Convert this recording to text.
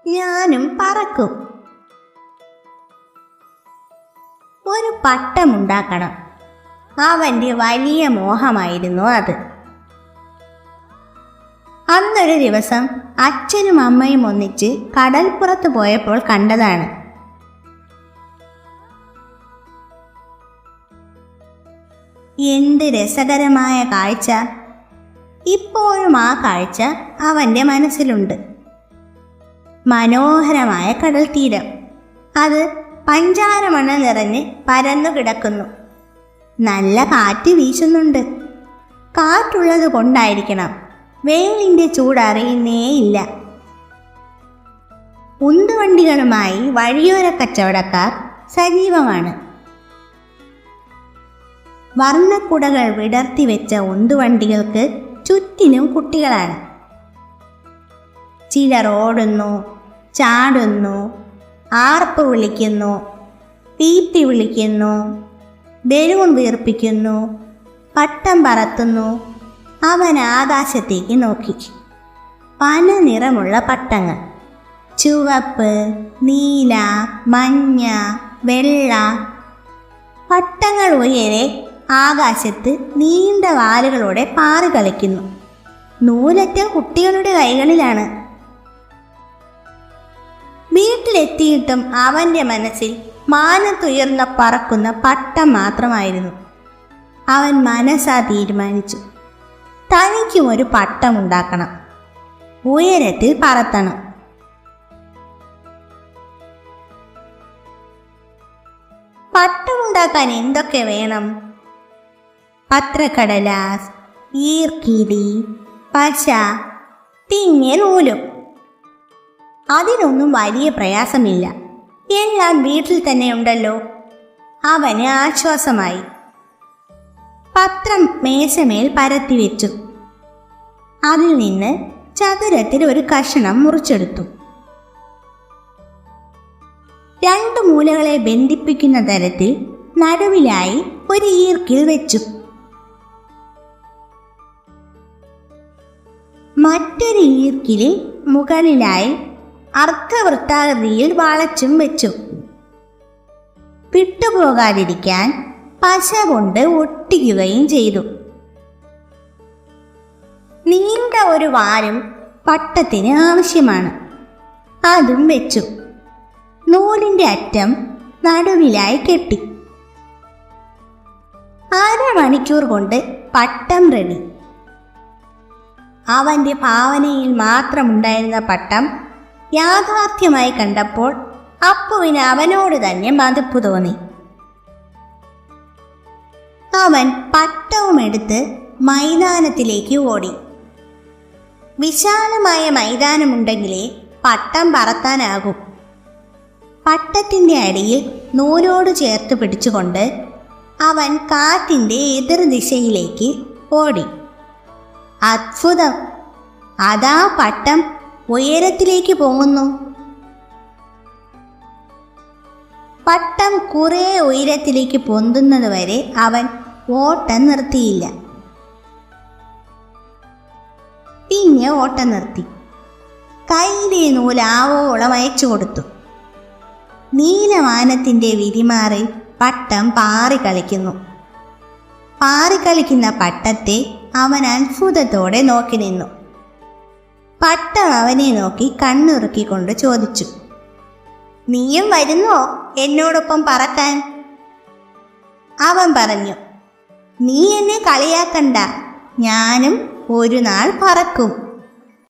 ഞാനും പറക്കും. ഒരു പട്ടമുണ്ടാക്കണം. അവൻ്റെ വലിയ മോഹമായിരുന്നു അത്. അന്നൊരു ദിവസം അച്ഛനും അമ്മയും ഒന്നിച്ച് കടൽപ്പുറത്ത് പോയപ്പോൾ കണ്ടതാണ്. എന്ത് രസകരമായ കാഴ്ച! ഇപ്പോഴും ആ കാഴ്ച അവൻ്റെ മനസ്സിലുണ്ട്. മനോഹരമായ കടൽ തീരം, അത് പഞ്ചാരമണ നിറഞ്ഞ് പരന്നു കിടക്കുന്നു. നല്ല കാറ്റ് വീശുന്നുണ്ട്. കാറ്റുള്ളത് കൊണ്ടായിരിക്കണം വെയിലിൻ്റെ ചൂടറിയുന്നേയില്ല. ഉന്തുവണ്ടികളുമായി വഴിയോര കച്ചവടക്കാർ സജീവമാണ്. വർണ്ണക്കുടകൾ വിടർത്തി വെച്ച ഉന്തുവണ്ടികൾക്ക് ചുറ്റിനും കുട്ടികളാണ്. ചിലർ ഓടുന്നു, ചാടുന്നു, ആർപ്പ് വിളിക്കുന്നു, പീപ്പി വിളിക്കുന്നു, ബലൂൺ വീർപ്പിക്കുന്നു, പട്ടം പറത്തുന്നു. അവൻ ആകാശത്തേക്ക് നോക്കി. പല നിറമുള്ള പട്ടങ്ങൾ, ചുവപ്പ്, നീല, മഞ്ഞ, വെള്ള. പട്ടങ്ങൾ ഉയരെ ആകാശത്ത് നീണ്ട വാലുകളോടെ പാറി കളിക്കുന്നു. നൂലറ്റം കുട്ടികളുടെ കൈകളിലാണ്. വീട്ടിലെത്തിയിട്ടും അവൻ്റെ മനസ്സിൽ മാനത്തുയർന്ന പറക്കുന്ന പട്ടം മാത്രമായിരുന്നു. അവൻ മനസ്സാ തീരുമാനിച്ചു, തനിക്കും ഒരു പട്ടമുണ്ടാക്കണം, ഉയരത്തിൽ പറത്തണം. പട്ടമുണ്ടാക്കാൻ എന്തൊക്കെ വേണം? പത്രക്കടലാസ്, ഈർക്കിലി, പശ, തിങ്ങിയ നൂലും. അതിനൊന്നും വലിയ പ്രയാസമില്ല, എല്ലാം വീട്ടിൽ തന്നെ ഉണ്ടല്ലോ. അവന് ആശ്വാസമായി. പത്രം മേശമേൽ പരത്തി വെച്ചു. അതിൽ നിന്ന് ചതുരത്തിൽ ഒരു കഷണം മുറിച്ചെടുത്തു. രണ്ടു മൂലകളെ ബന്ധിപ്പിക്കുന്ന തരത്തിൽ നടുവിലായി ഒരു ഈർക്കിൽ വെച്ചു. മറ്റൊരു ഈർക്കിലിൽ മുകളിലായി അർദ്ധവൃത്താകൃതിയിൽ വളച്ചും വെച്ചു. വിട്ടുപോകാതിരിക്കാൻ പശ കൊണ്ട് ഒട്ടിക്കുകയും ചെയ്തു. നീണ്ട ഒരു വാലും പട്ടത്തിന് ആവശ്യമാണ്, അതും വെച്ചു. നൂലിൻ്റെ അറ്റം നടുവിലായി കെട്ടി. അരമണിക്കൂർ കൊണ്ട് പട്ടം റെഡി. അവൻ്റെ ഭാവനയിൽ മാത്രമുണ്ടായിരുന്ന പട്ടം യാഥാർത്ഥ്യമായി കണ്ടപ്പോൾ അപ്പുവിന് അവനോട് തന്നെ മതിപ്പ് തോന്നി. അവൻ പട്ടവുമെടുത്ത് മൈതാനത്തിലേക്ക് ഓടി. വിശാലമായ മൈതാനമുണ്ടെങ്കിലേ പട്ടം പറത്താനാകും. പട്ടത്തിൻ്റെ അടിയിൽ നൂലോട് ചേർത്ത് പിടിച്ചുകൊണ്ട് അവൻ കാറ്റിൻ്റെ എതിർദിശയിലേക്ക് ഓടി. അത്ഭുതം! അതാ പട്ടം ഉയരത്തിലേക്ക് പോകുന്നു. പട്ടം കുറേ ഉയരത്തിലേക്ക് പൊന്തുന്നത് വരെ അവൻ ഓട്ടം നിർത്തിയില്ല. പിന്നെ ഓട്ടം നിർത്തി. കയ്യിലെ നൂലാവോളം അയച്ചു കൊടുത്തു. നീലവാനത്തിൻ്റെ വിരിമാറിൽ പട്ടം പാറിക്കളിക്കുന്നു. പാറിക്കളിക്കുന്ന പട്ടത്തെ അവൻ അത്ഭുതത്തോടെ നോക്കി നിന്നു. പട്ടം അവനെ നോക്കി കണ്ണുറുക്കിക്കൊണ്ട് ചോദിച്ചു, നീയും വരുന്നോ എന്നോടൊപ്പം പറക്കാൻ? അവൻ പറഞ്ഞു, നീ എന്നെ കളിയാക്കണ്ട, ഞാനും ഒരു നാൾ പറക്കും.